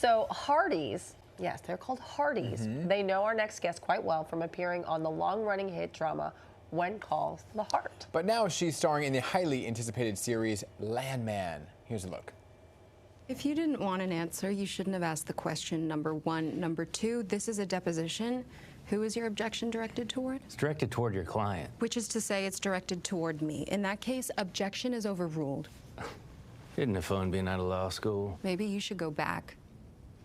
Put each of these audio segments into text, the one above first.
So Hardee's, yes, they're called Hardee's. They know our next guest quite well from appearing on the long-running hit drama When Calls the Heart. But now she's starring in the highly anticipated series Landman. Here's a look. If you didn't want an answer, you shouldn't have asked the question, number one. Number two, this is a deposition. Who is your objection directed toward? It's directed toward your client. Which is to say it's directed toward me. In that case, objection is overruled. Isn't it fun being out of law school? Maybe you should go back.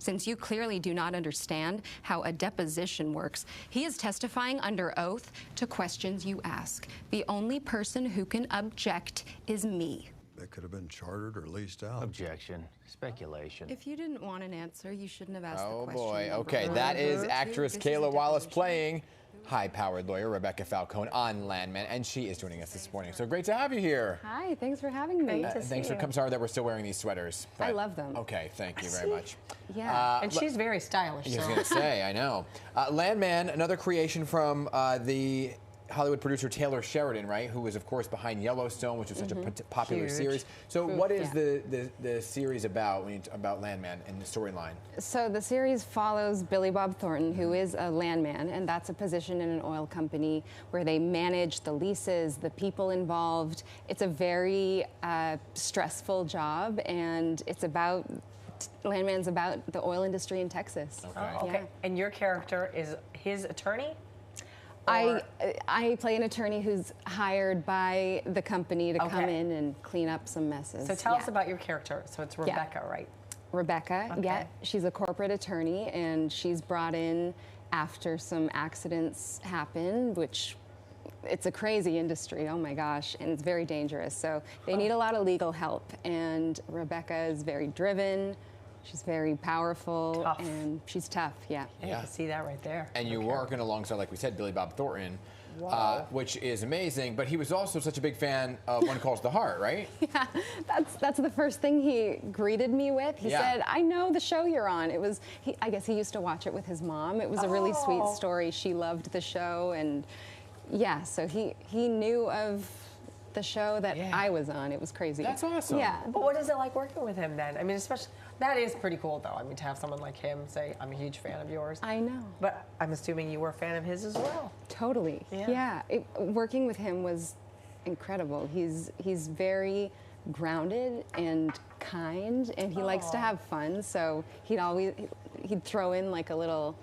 Since you clearly do not understand how a deposition works, he is testifying under oath to questions you ask. The only person who can object is me. That could have been chartered or leased out. Objection. Speculation. If you didn't want an answer, you shouldn't have asked the question. Oh boy, number okay, one. that is Number two, actress this is a Kayla Wallace deposition. playing high-powered lawyer Rebecca Falcone on Landman, and she is joining us this morning. So great to have you here. Hi, thanks for having me. Thanks for coming. Sorry that we're still wearing these sweaters. I love them. Okay, thank you very much. Yeah. And she's very stylish. I was So. going to say, I know. Landman, another creation from the Hollywood producer Taylor Sheridan, right? Who was, of course, behind Yellowstone, which was such a popular Huge. series. So, what is the series about about Landman and the storyline? So the series follows Billy Bob Thornton, who is a landman, and that's a position in an oil company where they manage the leases, the people involved. It's a very stressful job, and it's about Landman's about the oil industry in Texas. Okay. Oh, okay. Yeah. And your character is his attorney? I play an attorney who's hired by the company to come Okay. in and clean up some messes. So tell us about your character. So it's Rebecca, right? Rebecca, Okay. yeah, she's a corporate attorney, and she's brought in after some accidents happen, which it's a crazy industry, oh my gosh, and it's very dangerous. So they need a lot of legal help, and Rebecca is very driven. She's very powerful, Tough. and she's tough, yeah. You can see that right there. And you working alongside, like we said, Billy Bob Thornton, Wow. which is amazing. But he was also such a big fan of When Calls the Heart, right? Yeah, that's the first thing he greeted me with. He said, "I know the show you're on." It was, I guess he used to watch it with his mom. It was a really sweet story. She loved the show, and yeah, so he knew of the show that I was on. It was crazy. That's awesome. Yeah. But what is it like working with him then? I mean, especially, that is pretty cool though. I mean, to have someone like him say, I'm a huge fan of yours. I know. But I'm assuming you were a fan of his as well. Totally. Yeah. Working with him was incredible. He's very grounded and kind, and he likes to have fun. So he'd throw in like a little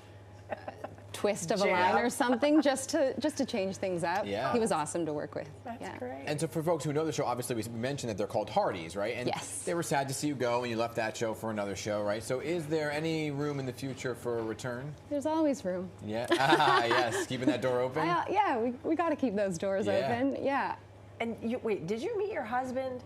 twist of a line or something just to change things up. Yeah. He was awesome to work with. That's great. And so for folks who know the show, obviously we mentioned that they're called Hardee's, right? And Yes. they were sad to see you go, and you left that show for another show, right? So is there any room in the future for a return? There's always room. Yeah. Yes. Keeping that door open. Yeah, we got to keep those doors open. Yeah. And wait, did you meet your husband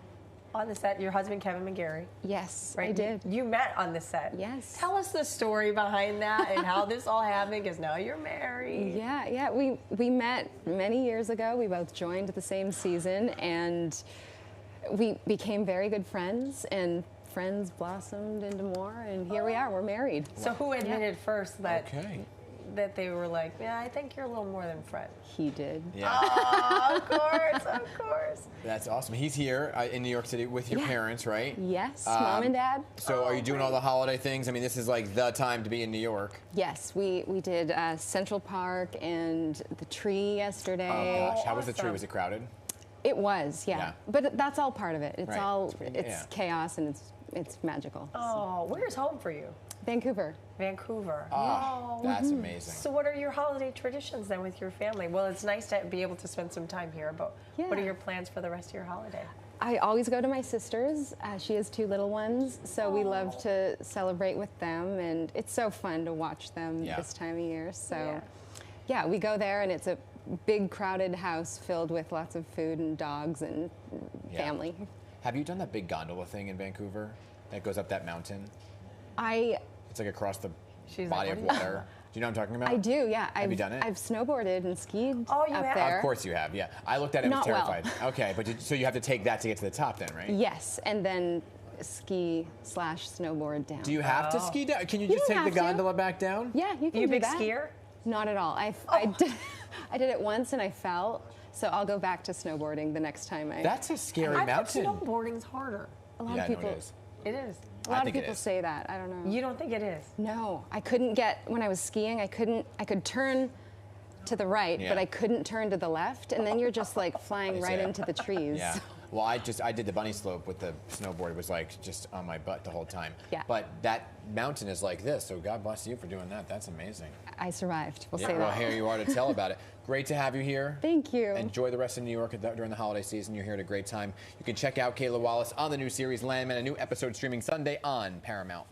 on the set? Your husband, Kevin McGarry? Yes, Right? I did. You met on the set. Yes. Tell us the story behind that and how this all happened, because now you're married. Yeah. We met many years ago. We both joined the same season, and we became very good friends, and friends blossomed into more, and here we are. We're married. So who admitted first that Okay. they were like, yeah, I think you're a little more than friends? He did. Yeah. Oh, of course, of course. That's awesome. He's here in New York City with your parents, right? Yes, Mom and Dad. So are you doing all the holiday things? I mean, this is like the time to be in New York. Yes, we did Central Park and the tree yesterday. Oh gosh, how was the tree? awesome. Was it crowded? It was, yeah. But that's all part of it. It's Right. all It's it's chaos, and it's magical. Oh, where's home for you? Vancouver. Vancouver. Oh, that's amazing. So what are your holiday traditions then with your family? Well, it's nice to be able to spend some time here, but what are your plans for the rest of your holiday? I always go to my sister's. She has 2 little ones, so we love to celebrate with them, and it's so fun to watch them this time of year. So, yeah, we go there, and it's a big crowded house filled with lots of food and dogs and family. Have you done that big gondola thing in Vancouver that goes up that mountain? It's like across the body of water. Do you know what I'm talking about? I do, yeah. Have you done it? I've snowboarded and skied Oh, you up have? there. Of course you have, yeah. I looked at it and was Not well. terrified. Okay, but so you have to take that to get to the top then, right? Yes, and then ski/snowboard down. Do you have to ski down? Can you just don't take the have to. gondola back down? Yeah, you can You do big that. skier? Not at all. I did it once and I fell, so I'll go back to snowboarding the next time I. That's a scary I bet mountain. snowboarding's harder. A lot Yeah, of I know people. it is. It is. A lot of think it people is. say that. I don't know. You don't think it is? No, I couldn't get, when I was skiing, I could turn to the right, Yeah. but I couldn't turn to the left, and then you're just like flying Is right it? into the trees. Yeah. Well, I did the bunny slope with the snowboard. It was like just on my butt the whole time. Yeah. But that mountain is like this, so God bless you for doing that. That's amazing. I survived. We'll Yeah, say well, that. here you are to tell about it. Great to have you here. Thank you. Enjoy the rest of New York during the holiday season. You're here at a great time. You can check out Kayla Wallace on the new series Landman, a new episode streaming Sunday on Paramount+.